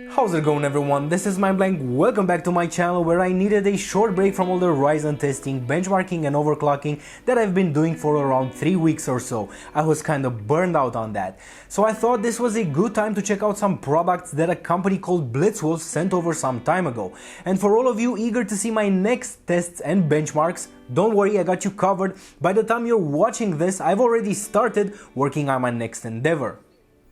How's it going, everyone? This is MindBlank. Welcome back to my channel where I needed a short break from all the Ryzen testing, benchmarking and overclocking that I've been doing for around 3 weeks or so. I was kind of burned out on that. So I thought this was a good time to check out some products that a company called BlitzWolf sent over some time ago. And for all of you eager to see my next tests and benchmarks, don't worry, I got you covered. By the time you're watching this, I've already started working on my next endeavor.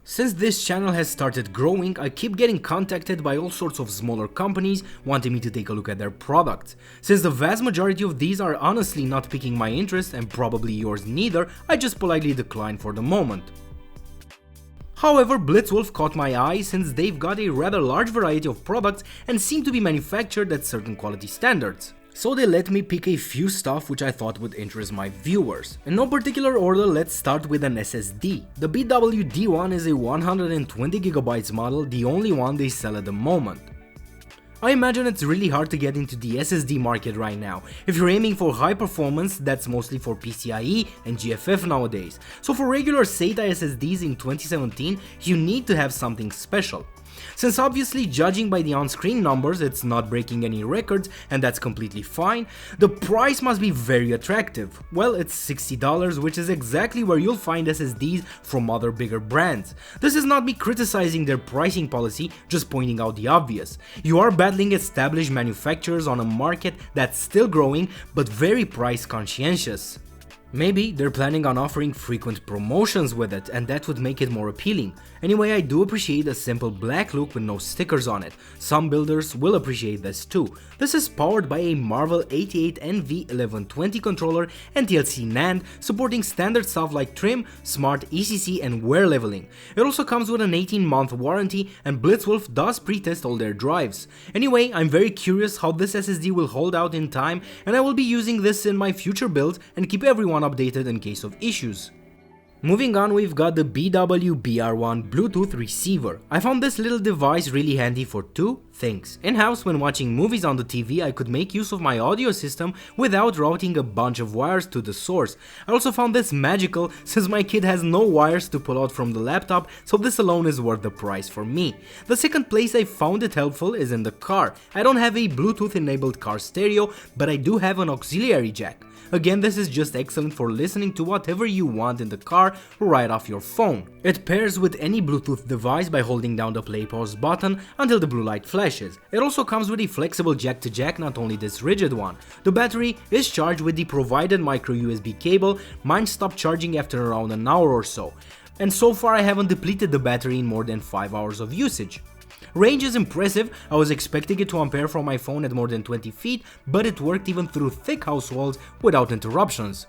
Since this channel has started growing, I keep getting contacted by all sorts of smaller companies wanting me to take a look at their products. Since the vast majority of these are honestly not piquing my interest and probably yours neither, I just politely decline for the moment. However, BlitzWolf caught my eye since they've got a rather large variety of products and seem to be manufactured at certain quality standards. So they let me pick a few stuff which I thought would interest my viewers. In no particular order, let's start with an SSD. The BWD1 is a 120GB model, the only one they sell at the moment. I imagine it's really hard to get into the SSD market right now. If you're aiming for high performance, that's mostly for PCIe and GFF nowadays. So for regular SATA SSDs in 2017, you need to have something special. Since obviously judging by the on-screen numbers it's not breaking any records and that's completely fine, the price must be very attractive. Well, it's $60, which is exactly where you'll find SSDs from other bigger brands. This is not me criticizing their pricing policy, just pointing out the obvious. You are battling established manufacturers on a market that's still growing but very price conscientious. Maybe they're planning on offering frequent promotions with it and that would make it more appealing. Anyway, I do appreciate a simple black look with no stickers on it. Some builders will appreciate this too. This is powered by a Marvel 88NV1120 controller and TLC NAND, supporting standard stuff like trim, smart ECC and wear leveling. It also comes with an 18-month warranty and BlitzWolf does pre-test all their drives. Anyway, I'm very curious how this SSD will hold out in time and I will be using this in my future builds and keep everyone updated in case of issues. Moving on, we've got the BWBR1 Bluetooth receiver. I found this little device really handy for two things. In-house, when watching movies on the TV, I could make use of my audio system without routing a bunch of wires to the source. I also found this magical since my kid has no wires to pull out from the laptop, so this alone is worth the price for me. The second place I found it helpful is in the car. I don't have a Bluetooth enabled car stereo, but I do have an auxiliary jack. Again, this is just excellent for listening to whatever you want in the car right off your phone. It pairs with any Bluetooth device by holding down the play pause button until the blue light flashes. It also comes with a flexible jack to jack, not only this rigid one. The battery is charged with the provided micro USB cable. Mine stopped charging after around an hour or so. And so far I haven't depleted the battery in more than 5 hours of usage. Range is impressive. I was expecting it to ampere from my phone at more than 20 feet, but it worked even through thick house walls without interruptions.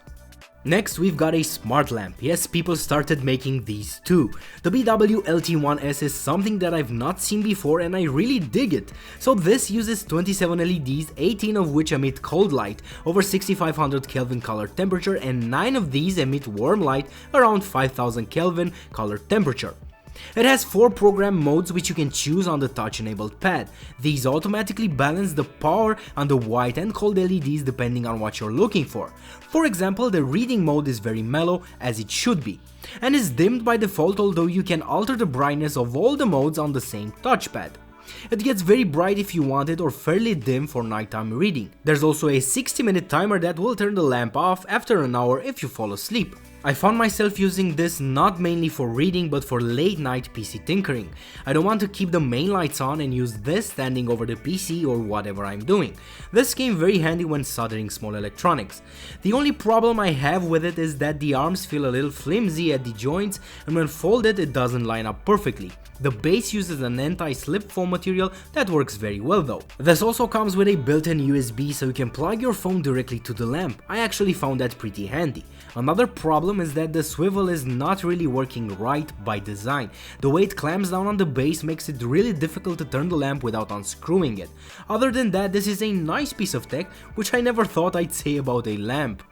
Next, we've got a smart lamp. Yes, people started making these too. The BWLT1S is something that I've not seen before and I really dig it. So this uses 27 LEDs, 18 of which emit cold light over 6500 Kelvin color temperature and 9 of these emit warm light around 5000 Kelvin color temperature. It has 4 program modes which you can choose on the touch-enabled pad. These automatically balance the power on the white and cold LEDs depending on what you're looking for. For example, the reading mode is very mellow, as it should be, and is dimmed by default, although you can alter the brightness of all the modes on the same touchpad. It gets very bright if you want it or fairly dim for nighttime reading. There's also a 60-minute timer that will turn the lamp off after an hour if you fall asleep. I found myself using this not mainly for reading but for late night PC tinkering. I don't want to keep the main lights on and use this standing over the PC or whatever I'm doing. This came very handy when soldering small electronics. The only problem I have with it is that the arms feel a little flimsy at the joints and when folded it doesn't line up perfectly. The base uses an anti-slip foam material that works very well though. This also comes with a built-in USB so you can plug your phone directly to the lamp. I actually found that pretty handy. Another problem is that the swivel is not really working right by design. The way it clamps down on the base makes it really difficult to turn the lamp without unscrewing it. Other than that, this is a nice piece of tech, which I never thought I'd say about a lamp.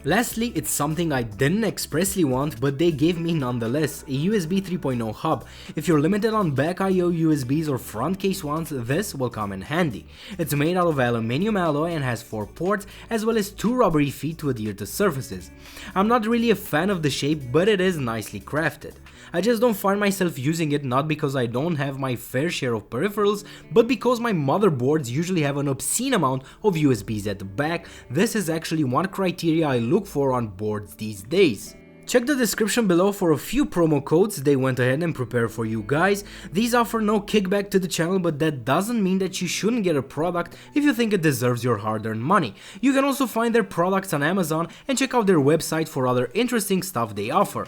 Lastly, it's something I didn't expressly want, but they gave me nonetheless, a USB 3.0 hub. If you're limited on back I/O USBs or front case ones, this will come in handy. It's made out of aluminium alloy and has 4 ports, as well as 2 rubbery feet to adhere to surfaces. I'm not really a fan of the shape, but it is nicely crafted. I just don't find myself using it, not because I don't have my fair share of peripherals, but because my motherboards usually have an obscene amount of USBs at the back. This is actually one criteria I look for on boards these days. Check the description below for a few promo codes they went ahead and prepared for you guys. These offer no kickback to the channel, but that doesn't mean that you shouldn't get a product if you think it deserves your hard-earned money. You can also find their products on Amazon and check out their website for other interesting stuff they offer.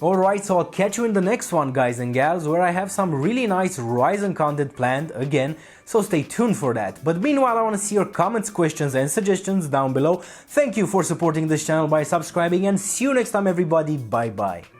Alright, so I'll catch you in the next one, guys and gals, where I have some really nice Ryzen content planned again, so stay tuned for that. But meanwhile, I want to see your comments, questions and suggestions down below. Thank you for supporting this channel by subscribing, and see you next time everybody, bye bye.